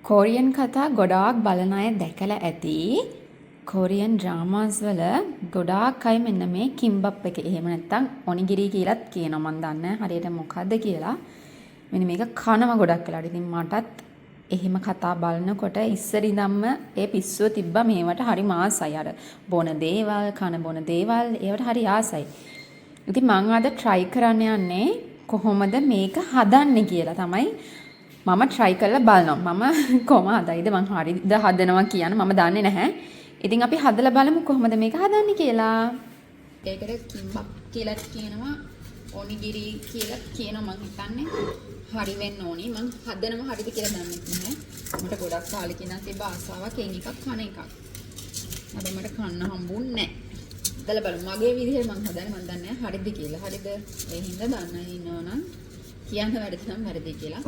Korean කතා ගොඩාක් බලන අය දැකලා ඇති. කොරියන් ඩ්‍රාමාස් වල ගොඩාක් අය මෙන්න මේ කිම්බප් එක එහෙම නැත්නම් ඔනිගිරි කියලාත් කියනවා. මම දන්නේ නැහැ හරියට මොකද්ද කියලා. මෙන්න මේක කනවා ගොඩක් වෙලාවට. ඉතින් මටත් එහෙම කතා බලනකොට ඉස්සර ඉඳන්ම ඒ පිස්සුව තිබ්බා මේවට හරි ආසයි. අර බොන දේවල්, කන බොන දේවල් ඒවට හරි ආසයි. ඉතින් මම අද try කරන්න යන්නේ කොහොමද මේක හදන්නේ කියලා තමයි. මම try කරලා බලනවා. මම කොහොම හදයිද මං හරිද හදනවා කියන මම දන්නේ නැහැ. ඉතින් අපි හදලා බලමු කොහොමද මේක හදන්නේ කියලා. ඒකට කිම්බප් කියලා කියනවා. ඔනිගිරි කියලා කියනවා මං හිතන්නේ. හරි වෙන්න ඕනි. මං හදනවා හරිද කියලා දන්නේ නැහැ. මට ගොඩක් කාලෙක ඉඳන් තිබ්බ ආසාවක් එකක් කන එකක්. හැබැයි මට කන්න හම්බුන්නේ නැහැ. හදලා බලමු. මගේ විදිහට මං හදන්නේ මං දන්නේ නැහැ හරිද කියලා. හරිද? ඒ හින්දා දන්න ඉන්නවනම් කියන්න වැරදි නම් වැරදි කියලා.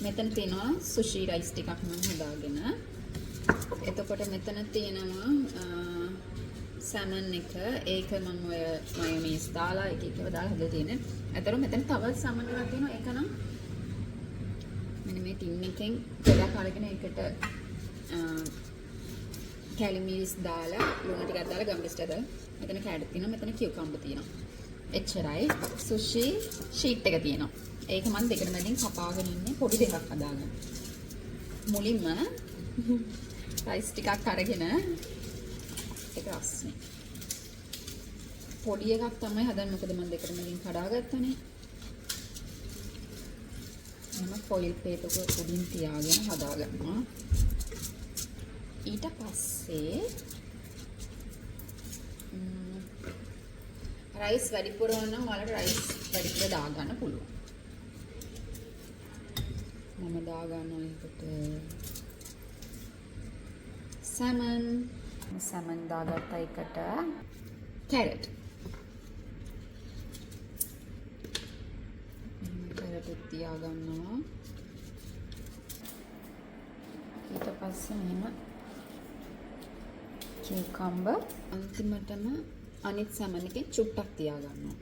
මෙතන තියෙනවා සුෂි රයිස් ටිකක් මම හදාගෙන. එතකොට මෙතන තියෙනවා සැමන් එක. ඒක මම ඔය මයොනීස් දාලා එක එකව දාලා හදලා තියෙන්නේ. අතන මෙතන තවත් සැමන් එකක් තියෙනවා. ඒක නම් මෙන්න මේ ටින් එකෙන් ගොඩක් අරගෙන ඒකට කැලිමිරිස් දාලා ලුණු ටිකක් දාලා ගම්බිස් ටික දාලා මෙතන කැරට් තියෙනවා. මෙතන කියුකම්බර් තියෙනවා. එච්චරයි. සුෂි ෂීට් එක තියෙනවා. ඒක මම දෙකට මැදින් කපාගෙන ඉන්නේ පොඩි දෙකක් හදාගන්න. මුලින්ම රයිස් ටිකක් අරගෙන ඒක රස්නේ. පොඩි එකක් තමයි හදන්නේ මොකද මම දෙකට මැදින් කඩාගත්තනේ. මම ෆොයිල් පේපර් එක උඩින් තියාගෙන හදාගන්නවා. ඊට පස්සේ රයිස් වැඩිපුර වුණා නම් ඔයාලට රයිස් වැඩිපුර දාගන්න පුළුවන්. මම දාගන්නවා එකට සැමන් දාගත්තා එකට කැරට් තියාගන්නවා. ඊට පස්සේ මෙහෙම කියුකම්බර් අන්තිමටම අනිත් සැමන් එකේ චුට්ටක් තියාගන්නවා.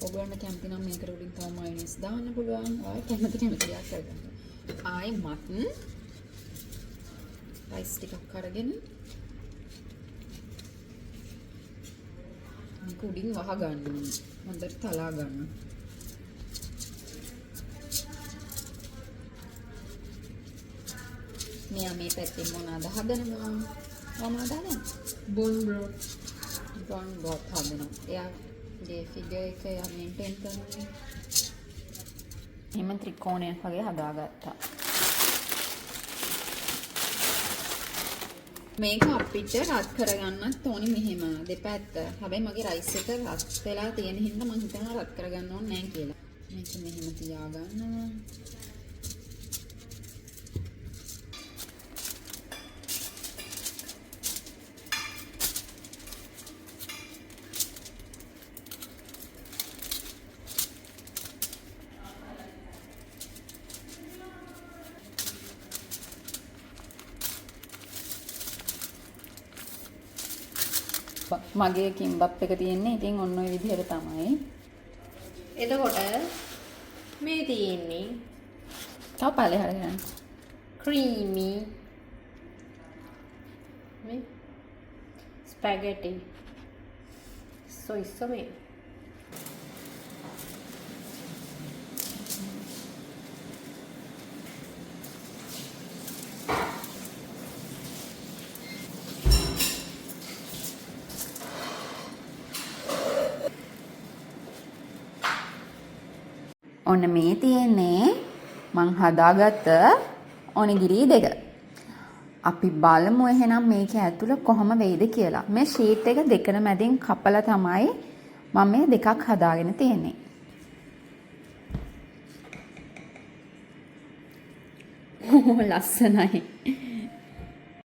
ඔයගොල්ලන්ට කැමති නම් මේකට උඩින් තව මයොනීස් දාන්න පුළුවන්. ඔය කැමති දෙයක් කරගන්න. ආයෙමත් රයිස් ටිකක් අරගෙන මේක උඩින් වහ ගන්න. හොඳට තලා ගන්න. මෙයා මේ පැත්තෙන් මොනවාද හදනවා? මොනවද හදන්නේ? බොන් බ්‍රොත් හදනවා. එයාගේ ෆිගර් එක යා මේන්ටේන් කරනවා. එහෙම ත්‍රිකෝණයක් වගේ හදාගත්තා. මේක අපිට රත් කරගන්නත් ඕනි මෙහෙම දෙපැත්ත. හැබැයි මගේ රයිස් එක රත් වෙලා තියෙන හින්දා මම හිතනවා රත් කරගන්න ඕනේ නැහැ කියලා. මේක මෙහෙම තියාගන්නවා. මගේ කිම්බප් එක තියෙන්නේ ඉතින් ඔන්න ඔය විදිහට තමයි. එතකොට මේ තියෙන්නේ තව පල්ලෙහාට ගන්න. ක්‍රීමි මේ ස්පැගටි සොයි සොයි ඔන්න මේ තියෙන්නේ මං හදාගත්ත ඔනිගිරි දෙක. අපි බලමු එහෙනම් මේක ඇතුළ කොහොම වෙයිද කියලා. මේ ෂීට් එක දෙකන මැදින් කපලා තමයි මම මේ දෙකක් හදාගෙන තියෙන්නේ. ලස්සනයි.